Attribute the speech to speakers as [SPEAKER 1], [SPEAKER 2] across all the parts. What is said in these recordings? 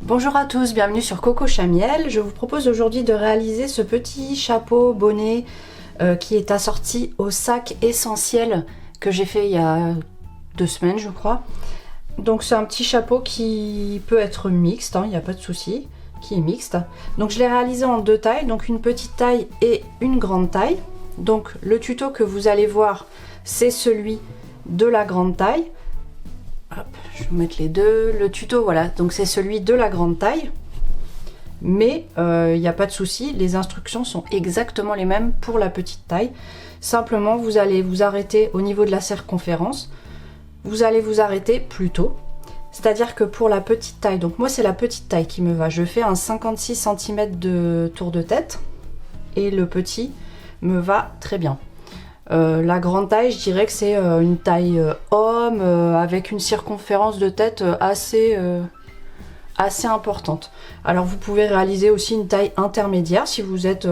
[SPEAKER 1] Bonjour à tous, bienvenue sur Coco Chamiel. Je vous propose aujourd'hui de réaliser ce petit chapeau bonnet qui est assorti au sac essentiel que j'ai fait il y a 2 semaines je crois. Donc c'est un petit chapeau qui peut être mixte, il n'y a pas de souci, qui est mixte. Donc je l'ai réalisé en 2 tailles, donc une petite taille et une grande taille. Donc le tuto que vous allez voir, c'est celui de la grande taille. Hop, je vais vous mettre les deux. Le tuto, voilà, donc c'est celui de la grande taille. Mais il n'y a pas de souci, les instructions sont exactement les mêmes pour la petite taille. Simplement, vous allez vous arrêter au niveau de la circonférence. Vous allez vous arrêter plus tôt. C'est-à-dire que pour la petite taille, donc moi c'est la petite taille qui me va. Je fais un 56 cm de tour de tête. Et le petit me va très bien. La grande taille, je dirais que c'est une taille homme avec une circonférence de tête assez importante. Alors vous pouvez réaliser aussi une taille intermédiaire si vous êtes,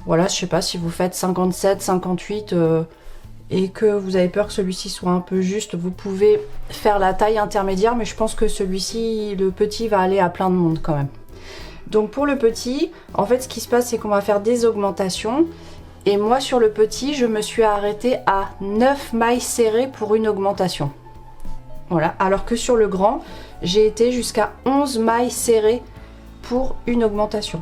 [SPEAKER 1] voilà, je sais pas, si vous faites 57, 58 et que vous avez peur que celui-ci soit un peu juste, vous pouvez faire la taille intermédiaire, mais je pense que celui-ci, le petit, va aller à plein de monde quand même. Donc pour le petit, en fait ce qui se passe, c'est qu'on va faire des augmentations. Et moi sur le petit, je me suis arrêtée à 9 mailles serrées pour une augmentation. Voilà, alors que sur le grand, j'ai été jusqu'à 11 mailles serrées pour une augmentation.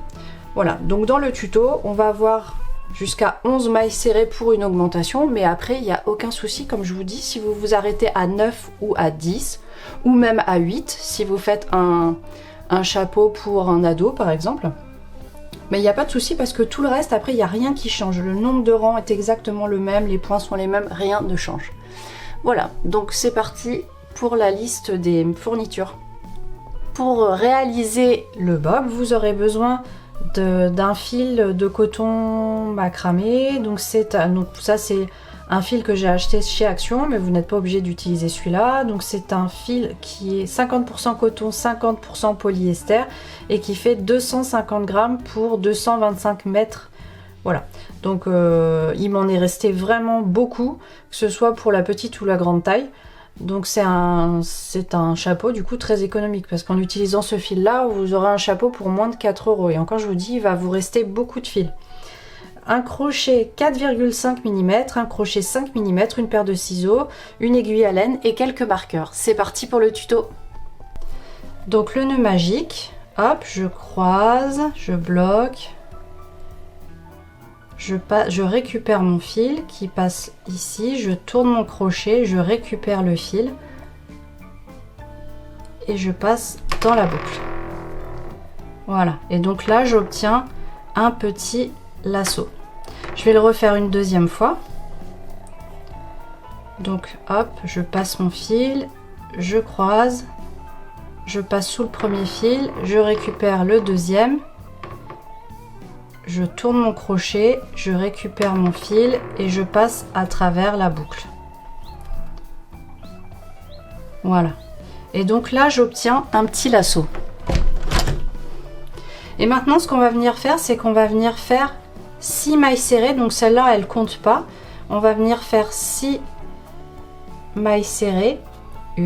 [SPEAKER 1] Voilà, donc dans le tuto, on va avoir jusqu'à 11 mailles serrées pour une augmentation, mais après, il n'y a aucun souci, comme je vous dis, si vous vous arrêtez à 9 ou à 10, ou même à 8, si vous faites un chapeau pour un ado par exemple. Mais il n'y a pas de souci parce que tout le reste, après, il n'y a rien qui change. Le nombre de rangs est exactement le même, les points sont les mêmes, rien ne change. Voilà, donc c'est parti pour la liste des fournitures. Pour réaliser le bob, vous aurez besoin d'un fil de coton macramé. Donc ça, c'est un fil que j'ai acheté chez Action, mais vous n'êtes pas obligé d'utiliser celui-là. Donc c'est un fil qui est 50% coton, 50% polyester et qui fait 250 grammes pour 225 mètres. Voilà, donc il m'en est resté vraiment beaucoup, que ce soit pour la petite ou la grande taille. Donc c'est un chapeau du coup très économique parce qu'en utilisant ce fil là, vous aurez un chapeau pour moins de 4 €. Et encore je vous dis, il va vous rester beaucoup de fil. Un crochet 4,5 mm, un crochet 5 mm, une paire de ciseaux, une aiguille à laine et quelques marqueurs. C'est parti pour le tuto. Donc le nœud magique, hop, je croise, je bloque, je récupère mon fil qui passe ici, je tourne mon crochet, je récupère le fil et je passe dans la boucle. Voilà, et donc là j'obtiens un petit lasso. Je vais le refaire une deuxième fois. Donc hop, je passe mon fil, je croise, je passe sous le premier fil, je récupère le deuxième, je tourne mon crochet, je récupère mon fil et je passe à travers la boucle. Voilà. Et donc là, j'obtiens un petit lasso. Et maintenant, ce qu'on va venir faire, c'est qu'on va venir faire 6 mailles serrées. Donc celle-là, elle compte pas. On va venir faire 6 mailles serrées. 1,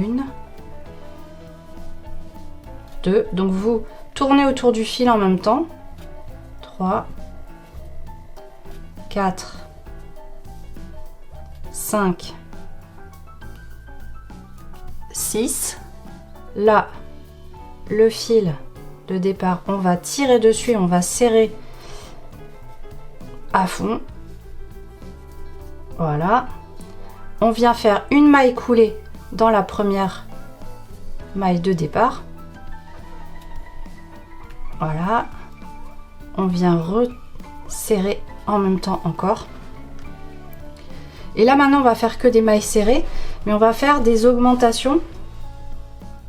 [SPEAKER 1] 2. Donc vous tournez autour du fil en même temps. 3, 4, 5, 6. Là, le fil de départ, on va tirer dessus, on va serrer à fond. Voilà. On vient faire une maille coulée dans la première maille de départ. Voilà. On vient resserrer en même temps encore. Et là maintenant on va faire que des mailles serrées, mais on va faire des augmentations.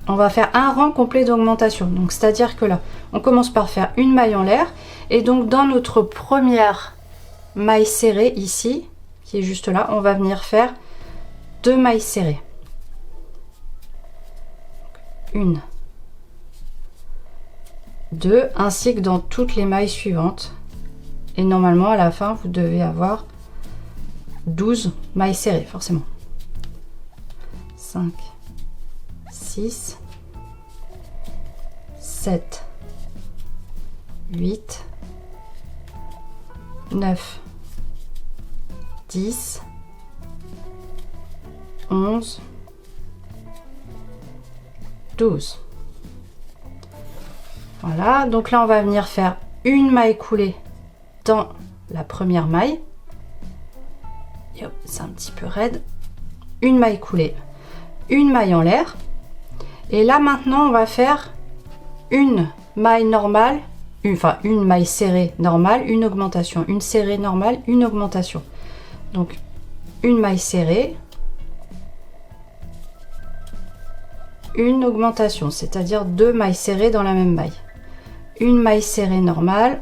[SPEAKER 1] On va faire un rang complet d'augmentation. Donc c'est à dire que là on commence par faire une maille en l'air, et donc dans notre première maille serrée ici, qui est juste là, on va venir faire 2 mailles serrées. 1, 2, ainsi que dans toutes les mailles suivantes. Et normalement à la fin vous devez avoir 12 mailles serrées forcément. 5, 6, 7, 8, 9, 10, 11, 12. Voilà, donc là on va venir faire une maille coulée dans la première maille. C'est un petit peu raide. Une maille coulée, une maille en l'air. Et là maintenant on va faire une maille normale, une maille serrée normale, une augmentation, une serrée normale, une augmentation. Donc une maille serrée, une augmentation, c'est-à-dire 2 mailles serrées dans la même maille. Une maille serrée normale,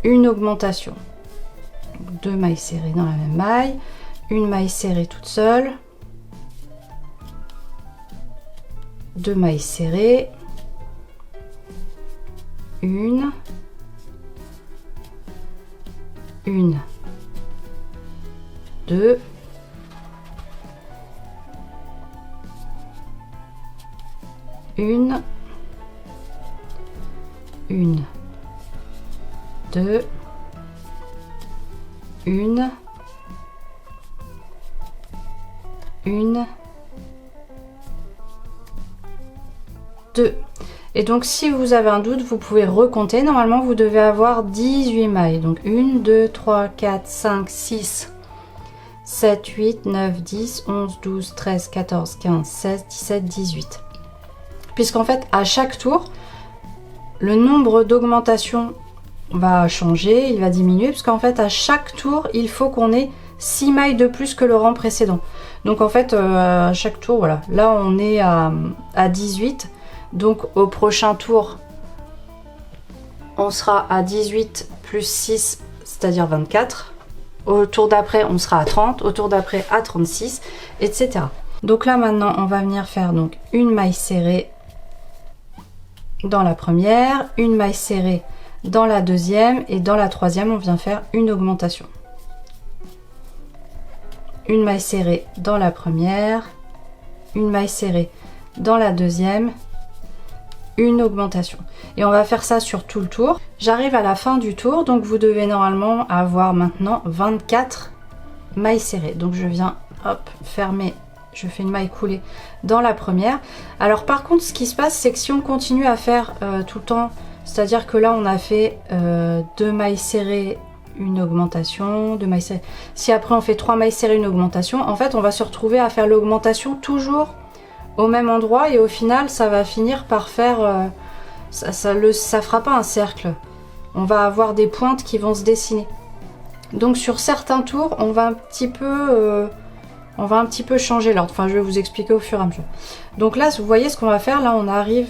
[SPEAKER 1] une augmentation. Donc 2 mailles serrées dans la même maille, une maille serrée toute seule, 2 mailles serrées, une, 2, une, 2, une, 2. Et donc si vous avez un doute, vous pouvez recompter. Normalement vous devez avoir 18 mailles. Donc 1, 2, 3, 4, 5, 6, 7, 8, 9, 10, 11, 12, 13, 14, 15, 16, 17, 18. Puisqu'en fait à chaque tour, le nombre d'augmentations va changer, il va diminuer, puisqu'en fait à chaque tour, il faut qu'on ait 6 mailles de plus que le rang précédent. Donc en fait, à chaque tour, voilà, là on est à 18, donc au prochain tour, on sera à 18 plus 6, c'est-à-dire 24. Au tour d'après, on sera à 30, au tour d'après à 36, etc. Donc là maintenant, on va venir faire donc une maille serrée dans la première, une maille serrée dans la deuxième, et dans la troisième on vient faire une augmentation. Une maille serrée dans la première, une maille serrée dans la deuxième, une augmentation. Et on va faire ça sur tout le tour. J'arrive à la fin du tour, donc vous devez normalement avoir maintenant 24 mailles serrées. Donc je viens, hop, fermer. Je fais une maille coulée dans la première. Alors par contre, ce qui se passe, c'est que si on continue à faire tout le temps, c'est-à-dire que là on a fait 2 mailles serrées, une augmentation, 2 mailles serrées. Si après on fait 3 mailles serrées, une augmentation, en fait on va se retrouver à faire l'augmentation toujours au même endroit, et au final ça va finir par faire ça fera pas un cercle. On va avoir des pointes qui vont se dessiner. Donc sur certains tours, on va un petit peu changer l'ordre. Enfin, je vais vous expliquer au fur et à mesure. Donc là, vous voyez ce qu'on va faire. Là, on arrive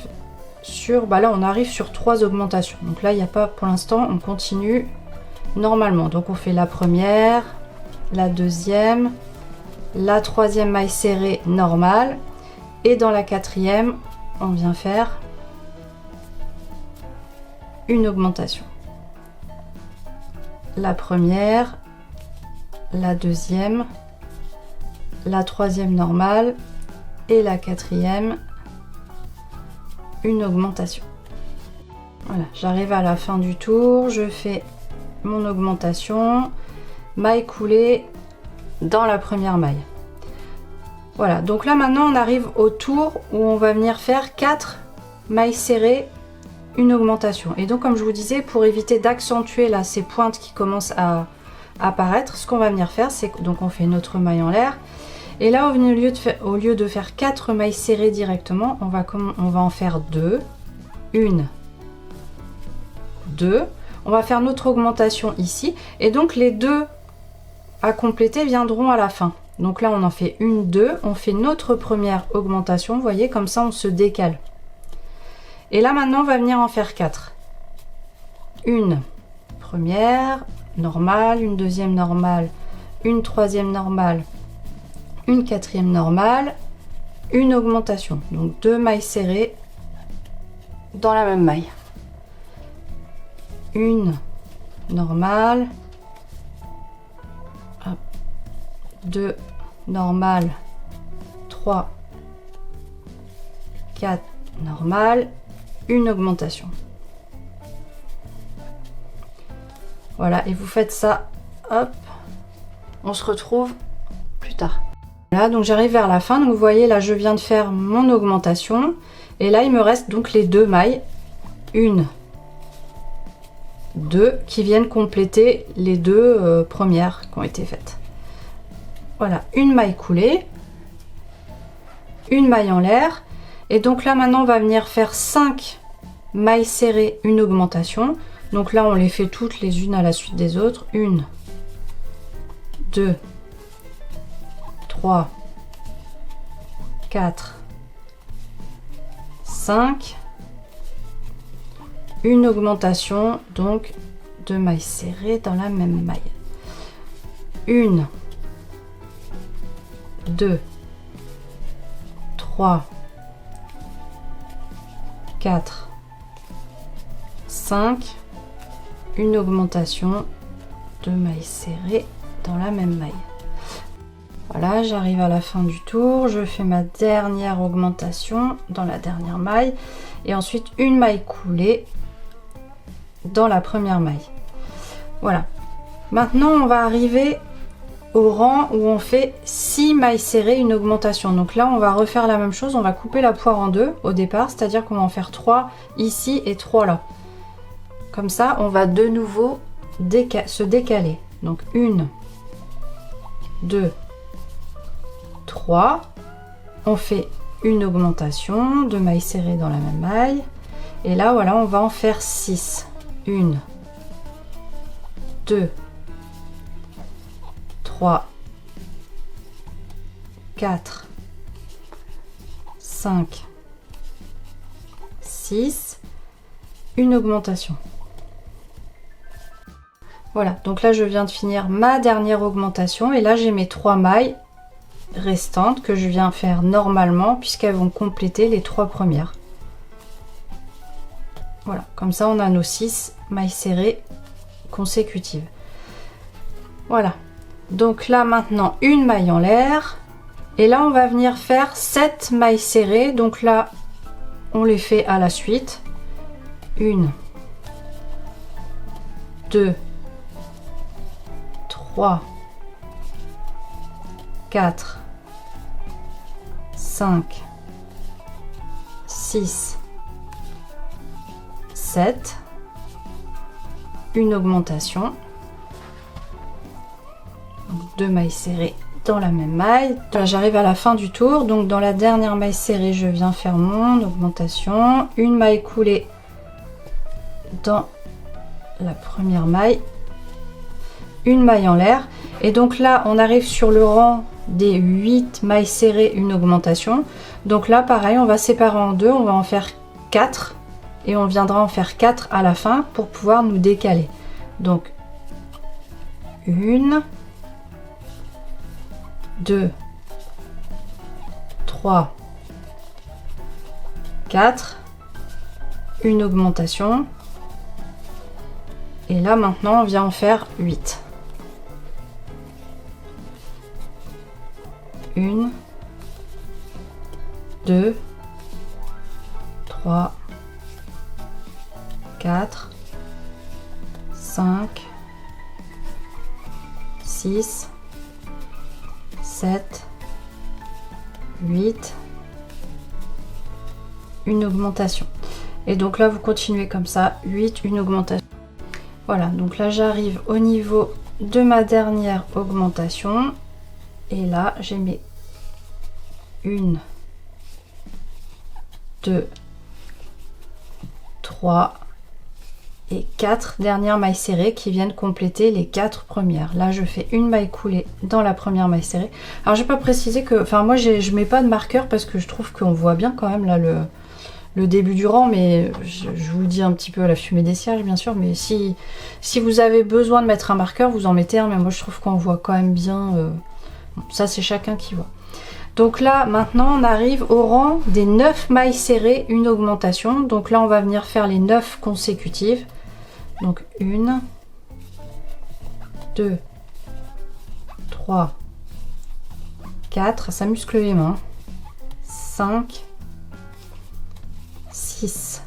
[SPEAKER 1] sur 3 augmentations. Donc là, il n'y a pas, pour l'instant, on continue normalement. Donc on fait la première, la deuxième, la troisième maille serrée normale, et dans la quatrième, on vient faire une augmentation. La première, la deuxième, la troisième normale, et la quatrième, une augmentation. Voilà, j'arrive à la fin du tour, je fais mon augmentation, maille coulée dans la première maille. Voilà, donc là maintenant on arrive au tour où on va venir faire 4 mailles serrées, une augmentation. Et donc comme je vous disais, pour éviter d'accentuer là ces pointes qui commencent à apparaître, ce qu'on va venir faire, c'est que donc on fait notre maille en l'air. Et là, au lieu de faire 4 mailles serrées directement, on va en faire 2. 1, 2. On va faire notre augmentation ici. Et donc, les 2 à compléter viendront à la fin. Donc là, on en fait 1, 2. On fait notre première augmentation. Vous voyez, comme ça, on se décale. Et là, maintenant, on va venir en faire 4. Une première normale, une deuxième normale, une troisième normale, une quatrième normale, une augmentation. Donc 2 mailles serrées dans la même maille. Une normale, 2 normales, 3, 4 normales une augmentation. Voilà, et vous faites ça, hop, on se retrouve plus tard. Voilà, donc j'arrive vers la fin, donc vous voyez là je viens de faire mon augmentation, et là il me reste donc les 2 mailles, 1, 2, qui viennent compléter les 2 premières qui ont été faites. Voilà, une maille coulée, une maille en l'air, et donc là maintenant on va venir faire 5 mailles serrées, une augmentation. Donc là, on les fait toutes les unes à la suite des autres. 1, 2, 3, 4, 5. Une augmentation, donc 2 mailles serrées dans la même maille. 1, 2, 3, 4, 5. Une augmentation, 2 mailles serrées dans la même maille. Voilà, j'arrive à la fin du tour, je fais ma dernière augmentation dans la dernière maille et ensuite une maille coulée dans la première maille. Voilà. Maintenant, on va arriver au rang où on fait 6 mailles serrées, une augmentation. Donc là, on va refaire la même chose, on va couper la poire en 2 au départ, c'est-à-dire qu'on va en faire 3 ici et 3 là. Comme ça, on va de nouveau se décaler. Donc 1, 2, 3. On fait une augmentation, 2 mailles serrées dans la même maille. Et là, voilà, on va en faire 6. 1, 2, 3, 4, 5, 6. Une augmentation. Voilà, donc là je viens de finir ma dernière augmentation et là j'ai mes 3 mailles restantes que je viens faire normalement puisqu'elles vont compléter les 3 premières. Voilà, comme ça on a nos 6 mailles serrées consécutives. Voilà, donc là maintenant une maille en l'air et là on va venir faire 7 mailles serrées, donc là on les fait à la suite. 1, 2, 3, 4, 5, 6, 7. Une augmentation. 2 mailles serrées dans la même maille. J'arrive à la fin du tour, donc dans la dernière maille serrée, je viens faire mon augmentation. Une maille coulée dans la première maille, une maille en l'air, et donc là on arrive sur le rang des 8 mailles serrées, une augmentation. Donc là pareil, on va séparer en deux, on va en faire 4 et on viendra en faire 4 à la fin pour pouvoir nous décaler. Donc 1, 2, 3, 4, une augmentation. Et là maintenant on vient en faire 8. 1, 2, 3, 4, 5, 6, 7, 8, une augmentation. Et donc là vous continuez comme ça, 8, une augmentation. Voilà, donc là j'arrive au niveau de ma dernière augmentation. Et là j'ai mes 1, 2, 3 et 4 dernières mailles serrées qui viennent compléter les 4 premières. Là je fais une maille coulée dans la première maille serrée. Alors j'ai pas précisé que, enfin moi je mets pas de marqueur parce que je trouve qu'on voit bien quand même là le début du rang, mais je vous le dis un petit peu à la fumée des cierges bien sûr, mais si vous avez besoin de mettre un marqueur, vous en mettez un, mais moi je trouve qu'on voit quand même bien, ça c'est chacun qui voit. Donc là maintenant on arrive au rang des 9 mailles serrées, une augmentation. Donc là on va venir faire les 9 consécutives. Donc 1, 2, 3, 4, ça muscle les mains, 5, 6,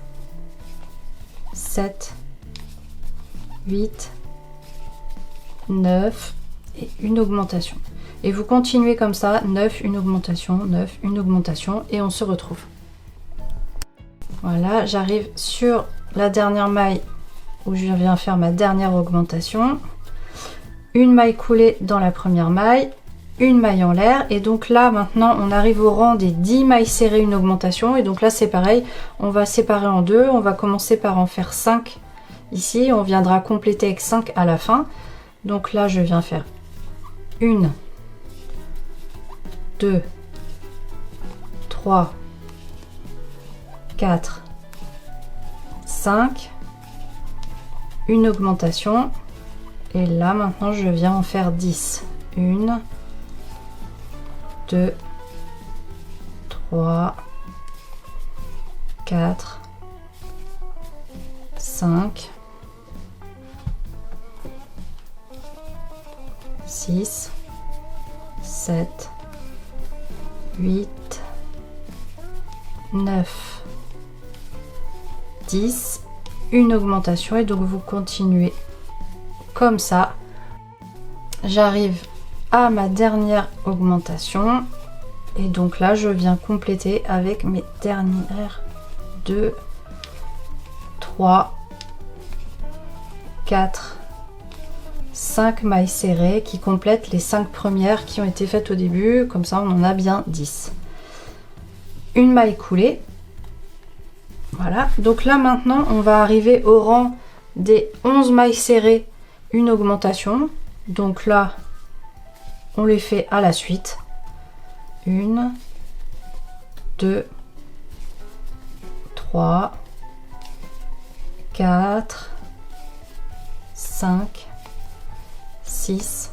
[SPEAKER 1] 7, 8, 9 et une augmentation. Et vous continuez comme ça, 9, une augmentation, 9, une augmentation et on se retrouve. Voilà, j'arrive sur la dernière maille où je viens faire ma dernière augmentation. Une maille coulée dans la première maille, une maille en l'air et donc là maintenant on arrive au rang des 10 mailles serrées, une augmentation et donc là c'est pareil, on va séparer en deux, on va commencer par en faire 5 ici, on viendra compléter avec 5 à la fin. Donc là je viens faire 1, 2, 3, 4, 5, une augmentation et là maintenant je viens en faire 10. 1, 2, 3, 4, 5, 6, 7, 8, 9, 10, une augmentation et donc vous continuez comme ça. J'arrive à ma dernière augmentation et donc là je viens compléter avec mes dernières 2, 3, 4, 5 mailles serrées qui complètent les 5 premières qui ont été faites au début, comme ça on en a bien 10. Une maille coulée. Voilà, donc là maintenant on va arriver au rang des 11 mailles serrées, une augmentation. Donc là on les fait à la suite. 1, 2, 3, 4, 5, 6,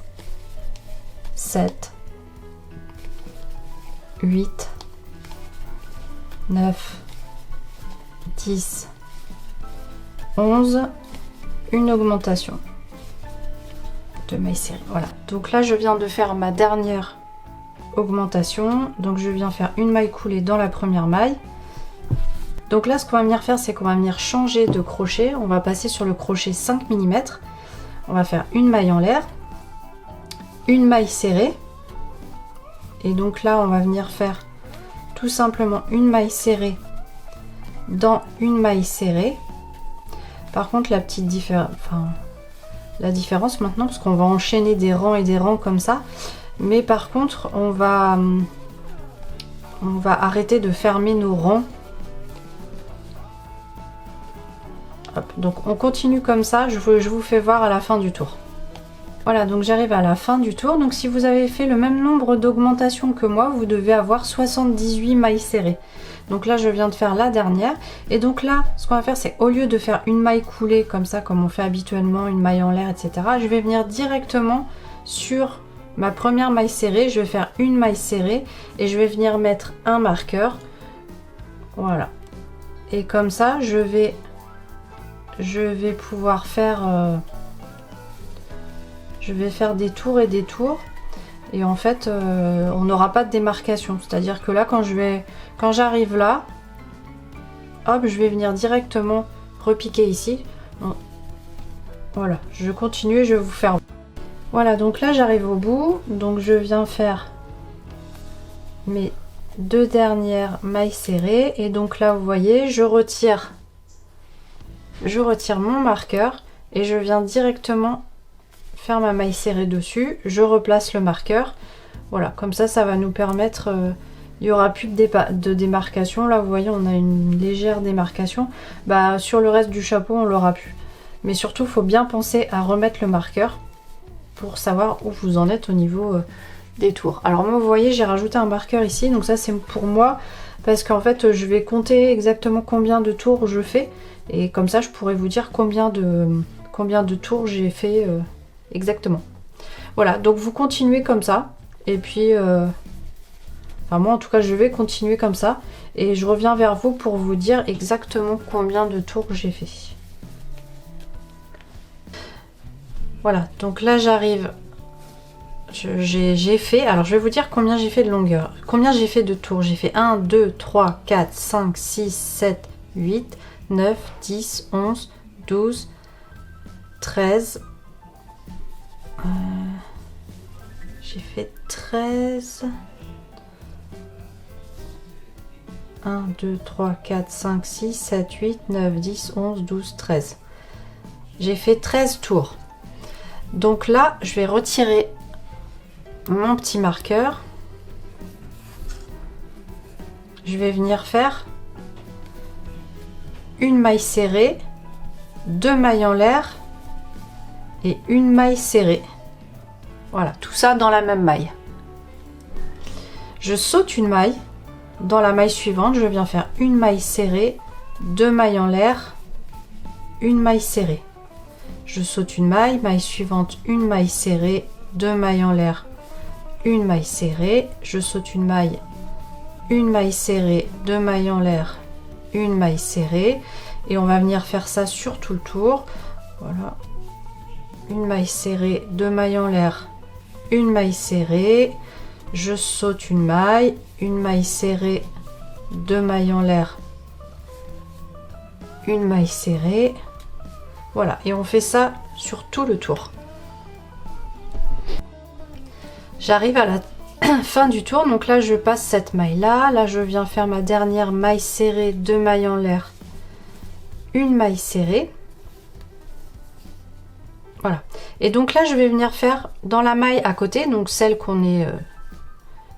[SPEAKER 1] 7, 8, 9, 10, 11, une augmentation de mailles serrées. Voilà, donc là je viens de faire ma dernière augmentation, donc je viens faire une maille coulée dans la première maille. Donc là ce qu'on va venir faire, c'est qu'on va venir changer de crochet, on va passer sur le crochet 5 mm, on va faire une maille en l'air, une maille serrée et donc là on va venir faire tout simplement une maille serrée dans une maille serrée. Par contre la petite différence, la différence maintenant, parce qu'on va enchaîner des rangs et des rangs comme ça, mais par contre on va arrêter de fermer nos rangs. Hop, donc on continue comme ça, je vous fais voir à la fin du tour. Voilà, donc j'arrive à la fin du tour. Donc si vous avez fait le même nombre d'augmentations que moi, vous devez avoir 78 mailles serrées. Donc là je viens de faire la dernière et donc là ce qu'on va faire, c'est au lieu de faire une maille coulée comme ça comme on fait habituellement, une maille en l'air, etc., je vais venir directement sur ma première maille serrée, je vais faire une maille serrée et je vais venir mettre un marqueur. Voilà, et comme ça je vais pouvoir faire je vais faire des tours et des tours et en fait on n'aura pas de démarcation, c'est à dire que là quand j'arrive là, hop, je vais venir directement repiquer ici. Voilà, je continue et je vais vous faire. Voilà, donc là j'arrive au bout, donc je viens faire mes deux dernières mailles serrées et donc là vous voyez je retire mon marqueur et je viens directement faire ma maille serrée dessus, je replace le marqueur. Voilà, comme ça va nous permettre, il n'y aura plus de démarcation. Là vous voyez on a une légère démarcation, sur le reste du chapeau on l'aura plus, mais surtout il faut bien penser à remettre le marqueur pour savoir où vous en êtes au niveau des tours. Alors moi vous voyez j'ai rajouté un marqueur ici, donc ça c'est pour moi parce qu'en fait je vais compter exactement combien de tours je fais et comme ça je pourrais vous dire combien de tours j'ai fait exactement. Voilà, donc vous continuez comme ça et puis moi en tout cas je vais continuer comme ça et je reviens vers vous pour vous dire exactement combien de tours j'ai fait. Voilà, donc là j'arrive, j'ai fait, alors je vais vous dire combien j'ai fait de longueur, combien j'ai fait de tours. J'ai fait 1, 2, 3, 4, 5, 6, 7, 8, 9, 10, 11, 12, 13. J'ai fait 13. 1, 2, 3, 4, 5, 6, 7, 8, 9, 10, 11, 12, 13. J'ai fait 13 tours. Donc là, je vais retirer mon petit marqueur. Je vais venir faire une maille serrée, 2 mailles en l'air et une maille serrée. Voilà, tout ça dans la même maille. Je saute une maille. Dans la maille suivante, je viens faire une maille serrée, 2 mailles en l'air, une maille serrée. Je saute une maille, maille suivante, une maille serrée, 2 mailles en l'air, une maille serrée. Je saute une maille serrée, 2 mailles en l'air, une maille serrée. Et on va venir faire ça sur tout le tour. Voilà. Une maille serrée, 2 mailles en l'air, une maille serrée. Je saute une maille serrée, 2 mailles en l'air, une maille serrée. Voilà, et on fait ça sur tout le tour. J'arrive à la fin du tour, donc là je passe cette maille là je viens faire ma dernière maille serrée, 2 mailles en l'air, une maille serrée. Voilà, et donc là je vais venir faire dans la maille à côté, donc celle qu'on est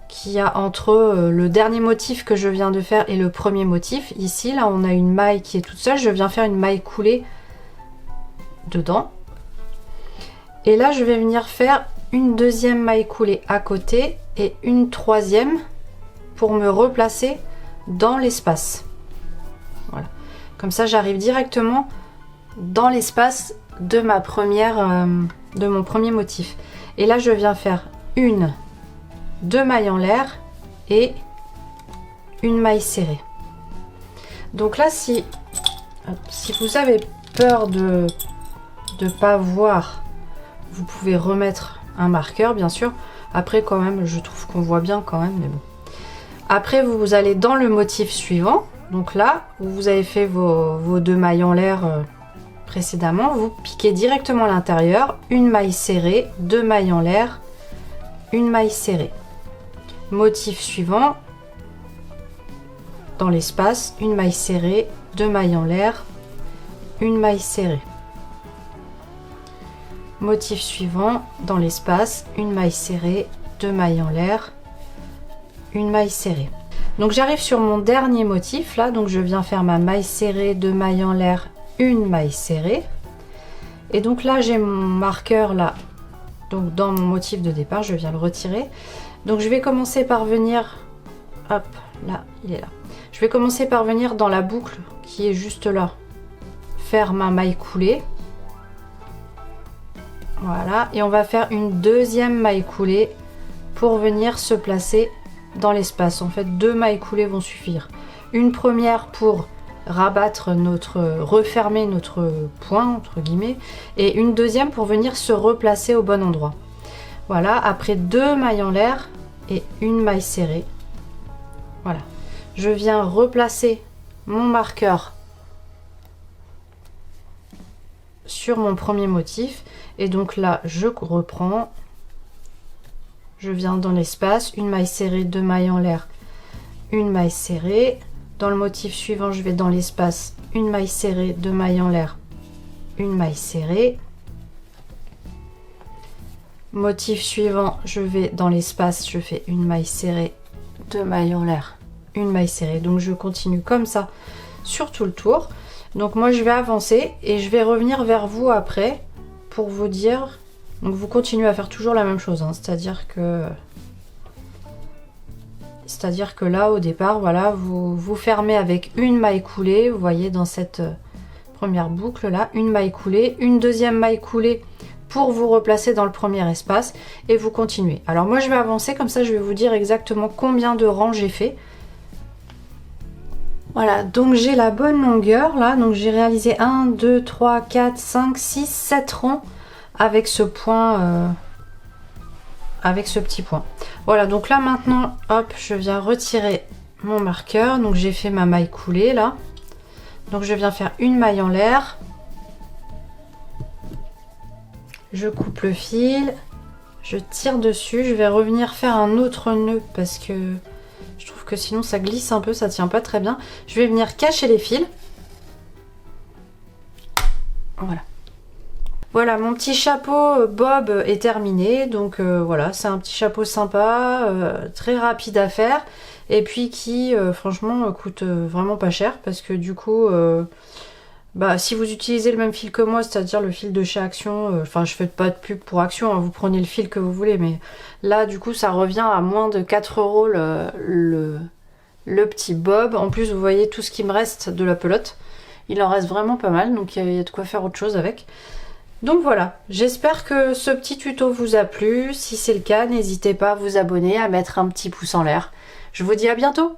[SPEAKER 1] qu'il y a entre le dernier motif que je viens de faire et le premier motif. Ici là on a une maille qui est toute seule, je viens faire une maille coulée dedans, et là je vais venir faire une deuxième maille coulée à côté et une troisième pour me replacer dans l'espace. Voilà, comme ça j'arrive directement dans l'espace de ma première de mon premier motif. Et là je viens faire une, 2 mailles en l'air et une maille serrée. Donc là si vous avez peur de pas voir, vous pouvez remettre un marqueur bien sûr. Après quand même je trouve qu'on voit bien quand même, mais bon. Après vous allez dans le motif suivant. Donc là où vous avez fait vos 2 mailles en l'air précédemment, vous piquez directement à l'intérieur, une maille serrée, 2 mailles en l'air, une maille serrée. Motif suivant, dans l'espace, une maille serrée, 2 mailles en l'air, une maille serrée. Motif suivant, dans l'espace, une maille serrée, 2 mailles en l'air, une maille serrée. Donc j'arrive sur mon dernier motif là, donc je viens faire ma maille serrée, 2 mailles en l'air, une maille serrée. Et donc là j'ai mon marqueur là, donc dans mon motif de départ, je viens le retirer. Donc je vais commencer par venir, hop, là, il est là. Je vais commencer par venir dans la boucle qui est juste là, faire ma maille coulée. Voilà, et on va faire une deuxième maille coulée pour venir se placer dans l'espace. En fait, 2 mailles coulées vont suffire. Une première pour rabattre refermer notre point, entre guillemets, et une deuxième pour venir se replacer au bon endroit. Voilà, après 2 mailles en l'air et une maille serrée. Voilà, je viens replacer mon marqueur sur mon premier motif, et donc là je reprends, je viens dans l'espace, une maille serrée, 2 mailles en l'air, une maille serrée. Dans le motif suivant, je vais dans l'espace, une maille serrée, 2 mailles en l'air, une maille serrée. Motif suivant, je vais dans l'espace, je fais une maille serrée, 2 mailles en l'air, une maille serrée. Donc je continue comme ça sur tout le tour. Donc moi je vais avancer et je vais revenir vers vous après pour vous dire. Donc vous continuez à faire toujours la même chose, hein, c'est-à-dire que là au départ, voilà, vous fermez avec une maille coulée, vous voyez dans cette première boucle là, une maille coulée, une deuxième maille coulée pour vous replacer dans le premier espace, et vous continuez. Alors moi je vais avancer, comme ça je vais vous dire exactement combien de rangs j'ai fait. Voilà, donc j'ai la bonne longueur là, donc j'ai réalisé 1, 2, 3, 4, 5, 6, 7 rangs avec ce point, avec ce petit point. Voilà, donc là maintenant, hop, je viens retirer mon marqueur, donc j'ai fait ma maille coulée là. Donc je viens faire une maille en l'air, Je coupe le fil, je tire dessus, je vais revenir faire un autre nœud parce que je trouve que sinon ça glisse un peu, ça tient pas très bien. Je vais venir cacher les fils. Voilà. Voilà, mon petit chapeau bob est terminé. Donc voilà, c'est un petit chapeau sympa, très rapide à faire. Et puis qui, franchement, coûte vraiment pas cher. Parce que du coup, bah, si vous utilisez le même fil que moi, c'est-à-dire le fil de chez Action, enfin je fais pas de pub pour Action, hein, vous prenez le fil que vous voulez. Mais là, du coup, ça revient à moins de 4 € le petit bob. En plus, vous voyez tout ce qui me reste de la pelote. Il en reste vraiment pas mal, donc il y a de quoi faire autre chose avec. Donc voilà, j'espère que ce petit tuto vous a plu. Si c'est le cas, n'hésitez pas à vous abonner, à mettre un petit pouce en l'air. Je vous dis à bientôt!